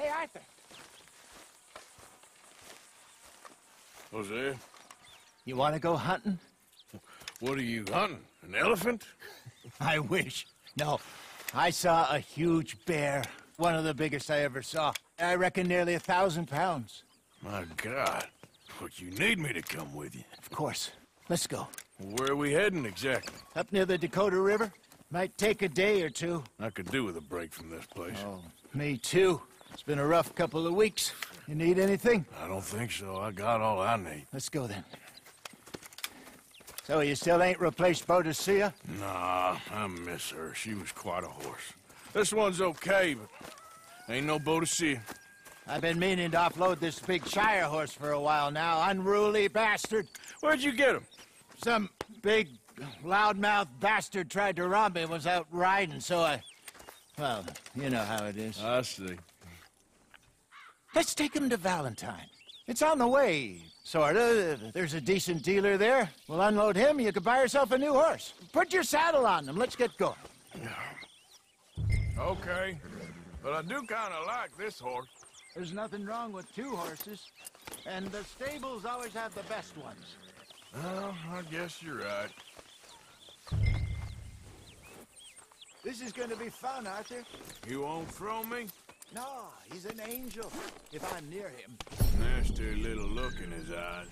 Hey, Arthur. Hosea, You want to go hunting? what are you hunting? An elephant? I wish. No, I saw a huge bear. One of the biggest I ever saw. I reckon nearly 1,000 pounds. My God. But you need me to come with you. Of course. Let's go. Where are we heading exactly? Up near the Dakota River. Might take a day or two. I could do with a break from this place. Oh, me too. It's been a rough couple of weeks. You need anything? I don't think so. I got all I need. Let's go then. So you still ain't replaced Boadicea? Nah, I miss her. She was quite a horse. This one's okay, but ain't no Boadicea. I've been meaning to offload this big Shire horse for a while now. Unruly bastard. Where'd you get him? Some big, loudmouth bastard tried to rob me and was out riding, so I... Well, you know how it is. I see. Let's take him to Valentine. It's on the way, sorta. There's a decent dealer there. We'll unload him, you could buy yourself a new horse. Put your saddle on them, let's get going. Okay, but I do kind of like this horse. There's nothing wrong with two horses, and the stables always have the best ones. Well, I guess you're right. This is gonna be fun, Arthur. You won't throw me? No, he's an angel, if I'm near him. Nasty little look in his eyes.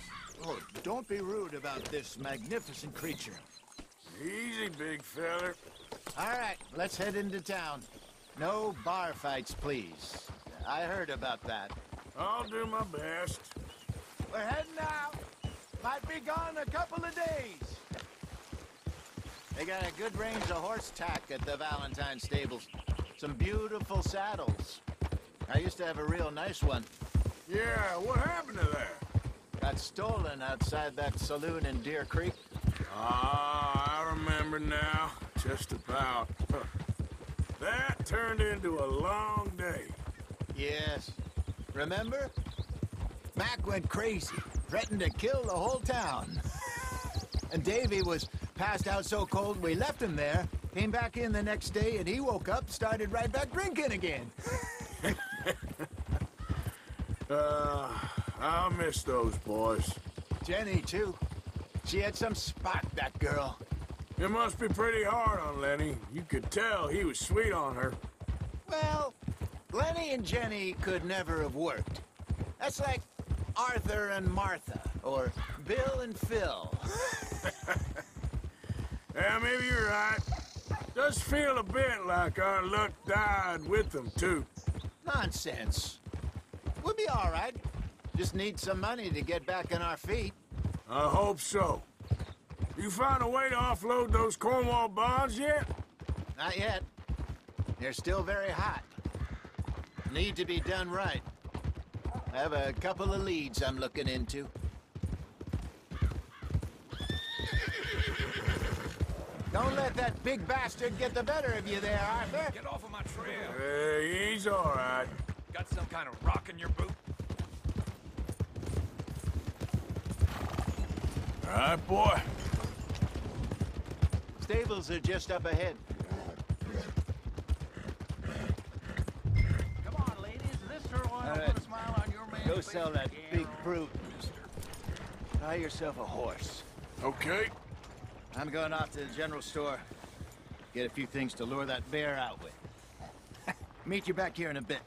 Oh, don't be rude about this magnificent creature. Easy, big feller. All right, let's head into town. No bar fights, please. I heard about that. I'll do my best. We're heading out. Might be gone a couple of days. They got a good range of horse tack at the Valentine stables. Some beautiful saddles. I used to have a real nice one. Yeah, what happened to that? Got stolen outside that saloon in Deer Creek. Ah, I remember now. Just about. That turned into a long day. Yes. Remember? Mac went crazy, threatened to kill the whole town. And Davy was passed out so cold we left him there, came back in the next day, and he woke up, started right back drinking again. I'll miss those boys. Jenny, too. She had some spot, that girl. It must be pretty hard on Lenny. You could tell he was sweet on her. Well, Lenny and Jenny could never have worked. That's like Arthur and Martha, or Bill and Phil. Yeah, maybe you're right. Does feel a bit like our luck died with them, too. Nonsense. We'll be all right. Just need some money to get back on our feet. I hope so. You find a way to offload those Cornwall bonds yet? Not yet. They're still very hot. Need to be done right. I have a couple of leads I'm looking into. Don't let that big bastard get the better of you there, Arthur. Get off of my trail. Hey, he's all right. Got some kind of rock in your boot? All right, boy. Stables are just up ahead. Come on, ladies. This her one. All I'll right. put a smile on your man's Go face sell that again. big brute. Buy yourself a horse. Okay. I'm going off to the general store. Get a few things to lure that bear out with. Meet you back here in a bit.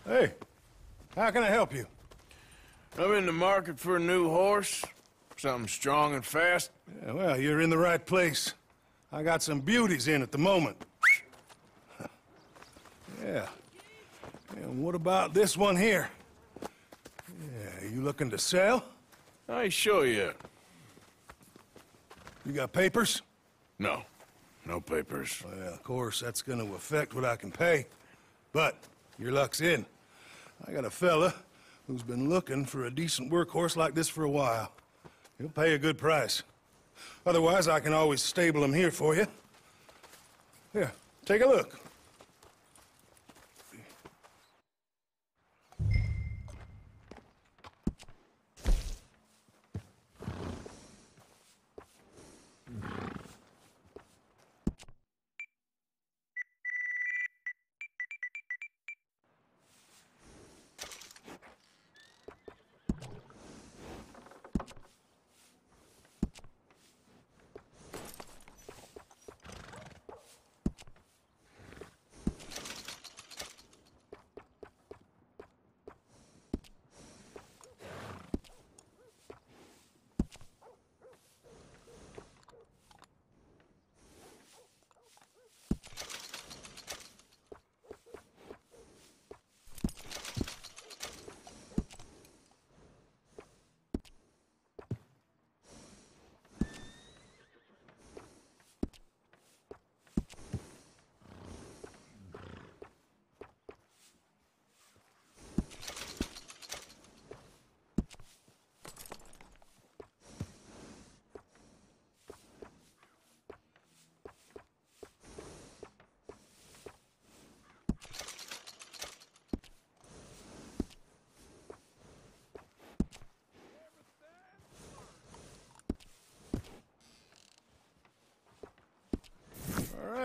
Hey, how can I help you? I'm in the market for a new horse. Something strong and fast. Yeah, well, you're in the right place. I got some beauties in at the moment. Yeah. And what about this one here? Yeah, you looking to sell? I ain't sure yet. You got papers? No. No papers. Well, of course, that's gonna affect what I can pay. But your luck's in. I got a fella who's been looking for a decent workhorse like this for a while. He'll pay a good price. Otherwise, I can always stable him here for you. Here, take a look.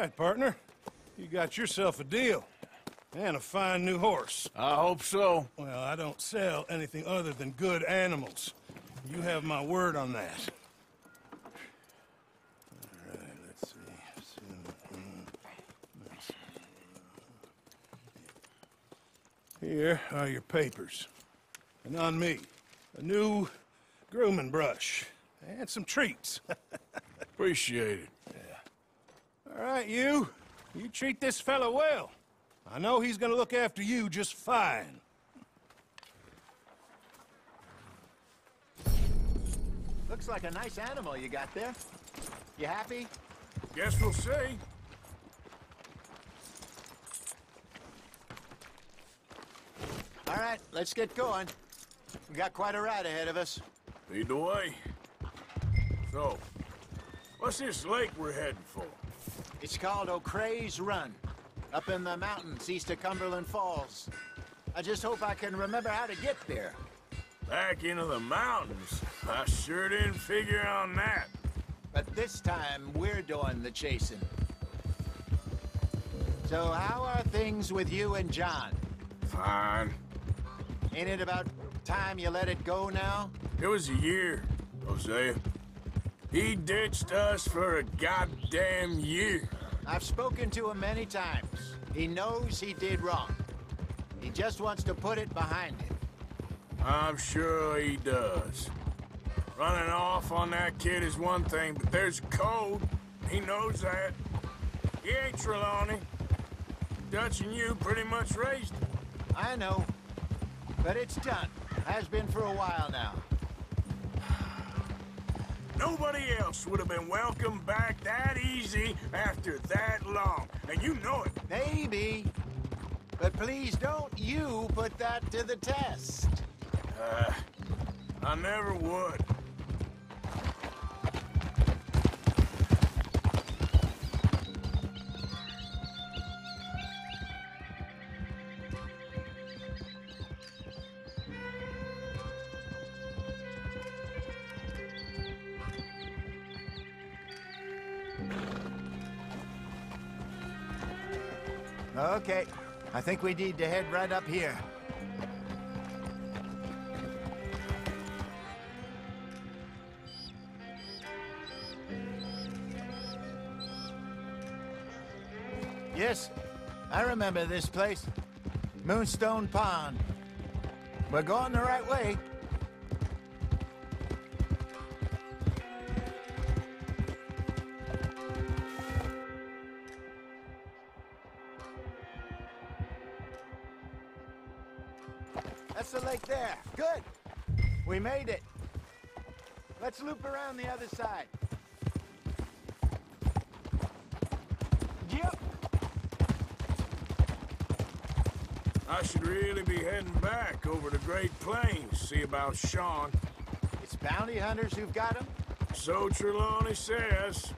right, partner. You got yourself a deal. And a fine new horse. I hope so. Well, I don't sell anything other than good animals. You have my word on that. All right, let's see. Here are your papers. And on me, a new grooming brush. And some treats. Appreciate it. All right, you. You treat this fella well. I know he's gonna look after you just fine. Looks like a nice animal you got there. You happy? Guess we'll see. All right, let's get going. We got quite a ride ahead of us. Lead the way. So, what's this lake we're heading for? It's called O'Creagh's Run, up in the mountains east of Cumberland Falls. I just hope I can remember how to get there. Back into the mountains? I sure didn't figure on that. But this time, we're doing the chasing. So how are things with you and John? Fine. Ain't it about time you let it go now? It was a year, Hosea. He ditched us for a goddamn year. I've spoken to him many times. He knows he did wrong. He just wants to put it behind him. I'm sure he does. Running off on that kid is one thing, but there's code. He knows that. He ain't Trelawney. Dutch and you pretty much raised him. I know. But it's done. Has been for a while now. Nobody else would have been welcomed back that easy after that long. And you know it. Maybe. But please don't you put that to the test. I never would. Okay. I think we need to head right up here. Yes, I remember this place. Moonstone Pond. We're going the right way. That's the lake there. Good. We made it. Let's loop around the other side. Yep. I should really be heading back over the Great Plains, see about Sean. It's bounty hunters who've got him? So Trelawney says.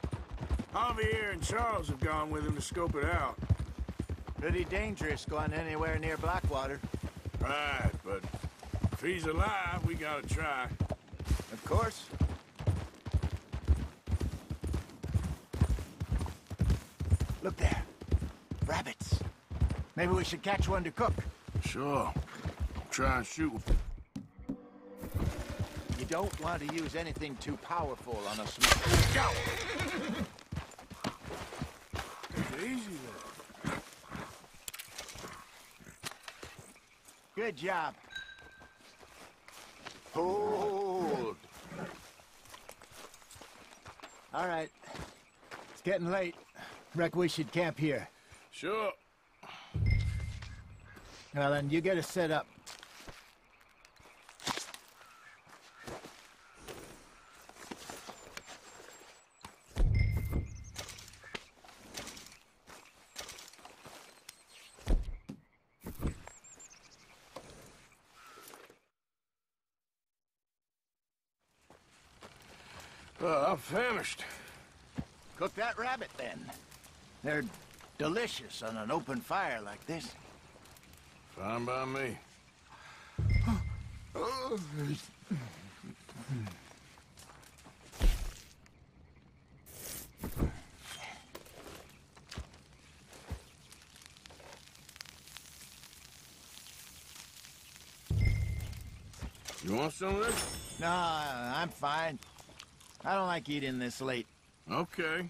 Javier and Charles have gone with him to scope it out. Pretty dangerous going anywhere near Blackwater. Right, but if he's alive, we gotta try. Of course. Look there. Rabbits. Maybe we should catch one to cook. Sure. Try and shoot. You don't want to use anything too powerful on a small... Go! Easy there. Good job. Hold. All right. It's getting late. Reckon we should camp here. Sure. Well, then you get us set up. I'm famished. Cook that rabbit, then. They're delicious on an open fire like this. Fine by me. You want some of this? No, I'm fine. I don't like eating this late. Okay.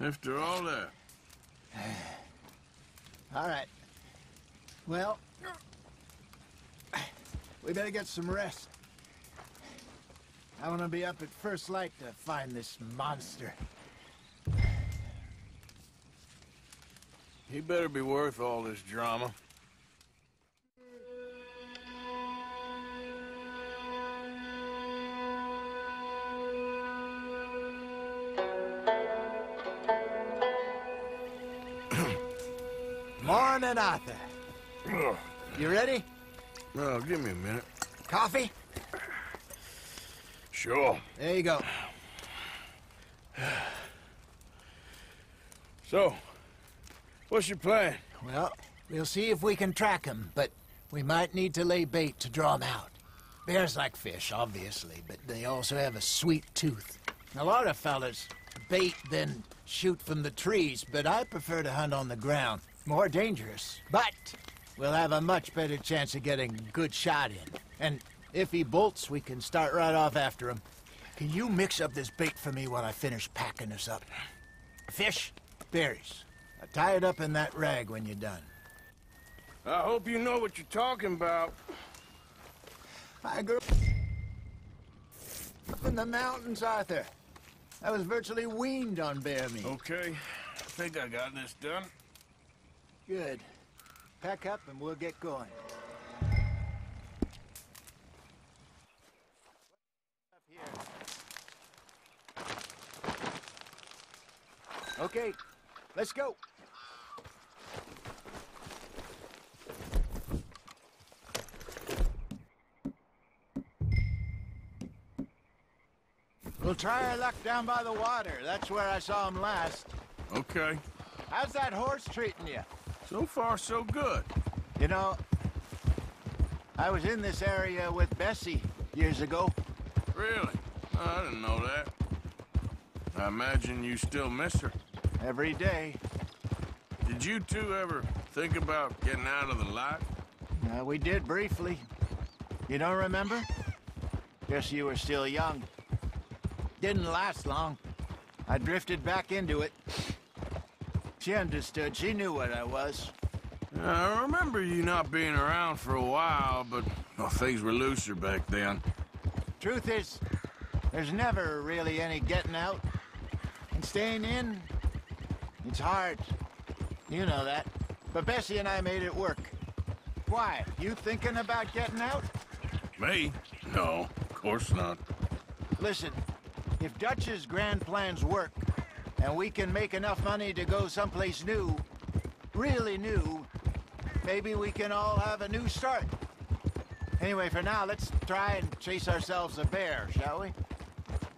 After all that. All right. Well, we better get some rest. I want to be up at first light to find this monster. He better be worth all this drama. Morning, Arthur. You ready? Well, give me a minute. Coffee? Sure. There you go. So, what's your plan? Well, we'll see if we can track him, but we might need to lay bait to draw him out. Bears like fish, obviously, but they also have a sweet tooth. A lot of fellas bait, then shoot from the trees, but I prefer to hunt on the ground. More dangerous, but we'll have a much better chance of getting a good shot in. And if he bolts, we can start right off after him. Can you mix up this bait for me while I finish packing this up? Fish, berries. Tie it up in that rag when you're done. I hope you know what you're talking about. I grew up in the mountains, Arthur. I was virtually weaned on bear meat. Okay, I think I got this done. Good. Pack up and we'll get going. Okay, let's go. We'll try our luck down by the water. That's where I saw him last. Okay. How's that horse treating you? So far, so good. You know, I was in this area with Bessie years ago. Really? I didn't know that. I imagine you still miss her. Every day. Did you two ever think about getting out of the lot? We did briefly. You don't remember? Guess you were still young. Didn't last long. I drifted back into it. She understood. She knew what I was. I remember you not being around for a while, but well, things were looser back then. Truth is, there's never really any getting out. And staying in, it's hard. You know that. But Bessie and I made it work. Why? You thinking about getting out? Me? No, of course not. Listen, if Dutch's grand plans work, and we can make enough money to go someplace new, really new, maybe we can all have a new start. Anyway, for now, let's try and chase ourselves a bear, shall we?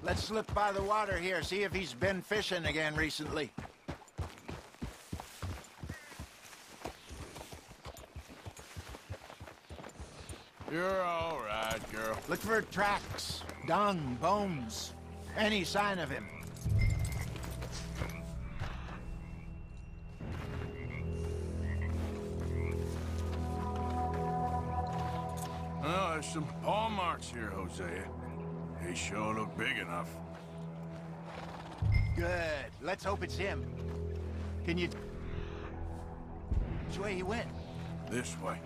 Let's slip by the water here, see if he's been fishing again recently. You're all right, girl. Look for tracks, dung, bones, any sign of him. Oh, there's some paw marks here, Hosea. They sure look big enough. Good. Let's hope it's him. Can you... Which way he went? This way.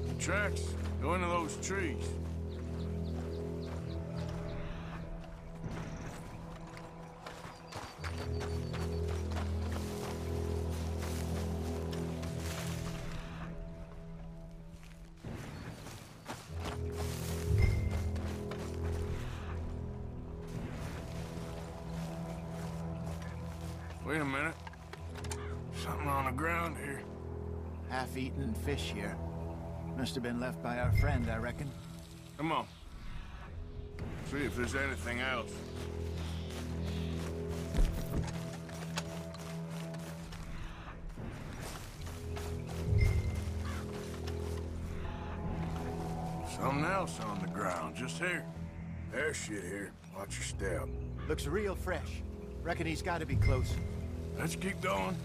The tracks go into those trees. Wait a minute. Something on the ground here. Half-eaten fish here. Must have been left by our friend, I reckon. Come on. See if there's anything else. Something else on the ground, just here. There's shit here. Watch your step. Looks real fresh. Reckon he's got to be close. Let's keep going.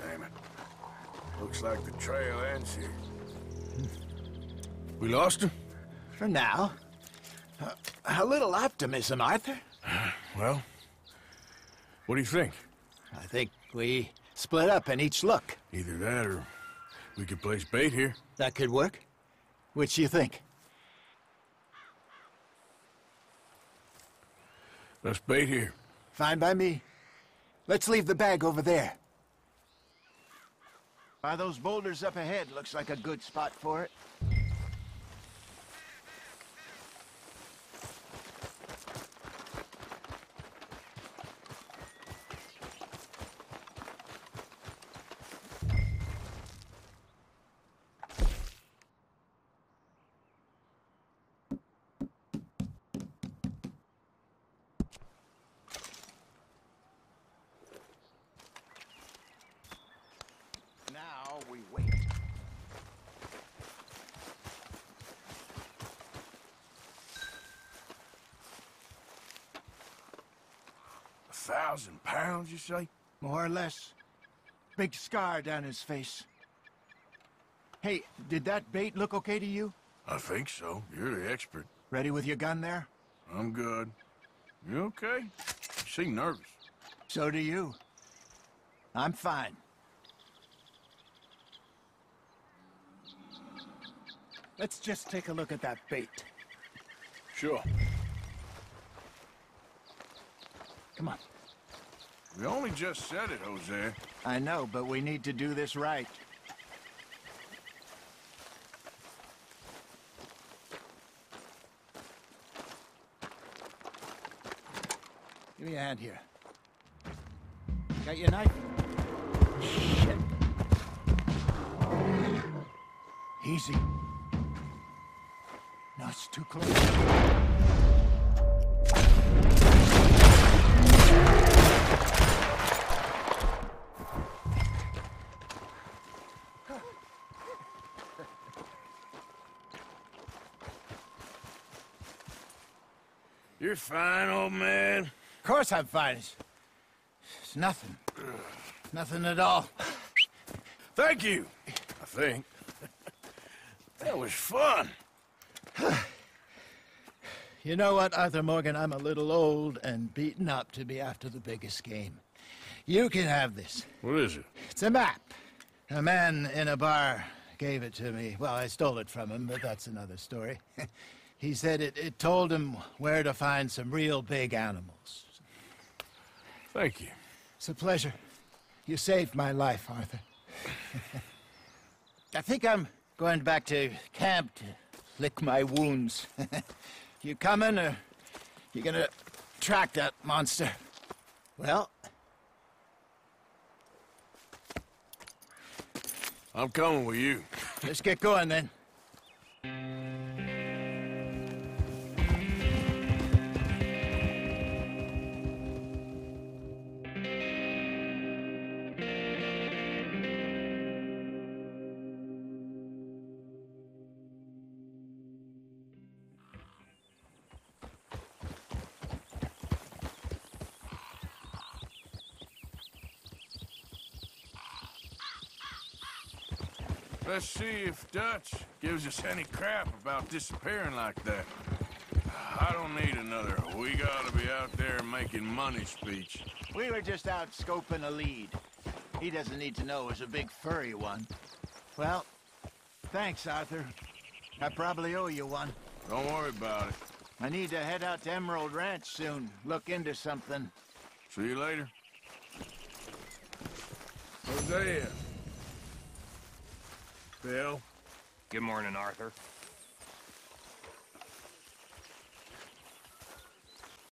Damn it. Looks like the trail ends here. We lost him? For now. A little optimism, Arthur. Well, what do you think? I think we split up and each look. Either that or we could place bait here. That could work. Which you think? Let's bait here. Fine by me. Let's leave the bag over there. By those boulders up ahead, looks like a good spot for it. Now we wait. £1,000, you say? More or less. Big scar down his face. Hey, did that bait look okay to you? I think so. You're the expert. Ready with your gun there? I'm good. You okay? You seem nervous. So do you. I'm fine. Let's just take a look at that bait. Sure. Come on. We only just said it, Hosea. I know, but we need to do this right. Give me a hand here. Got your knife? Shit. Easy. No, it's too close. You're fine, old man. Of course I'm fine. It's nothing. Nothing at all. Thank you, I think. That was fun. You know what, Arthur Morgan? I'm a little old and beaten up to be after the biggest game. You can have this. What is it? It's a map. A man in a bar gave it to me. Well, I stole it from him, but that's another story. He said it told him where to find some real big animals. Thank you. It's a pleasure. You saved my life, Arthur. I think I'm going back to camp to lick my wounds. You coming, or you gonna track that monster? Well, I'm coming with you. let's get going then. Let's see if Dutch gives us any crap about disappearing like that. I don't need another. We gotta be out there making money speech. We were just out scoping a lead. He doesn't need to know it was a big furry one. Well, thanks, Arthur. I probably owe you one. Don't worry about it. I need to head out to Emerald Ranch soon. Look into something. See you later. Hosea. Bill. Good morning, Arthur.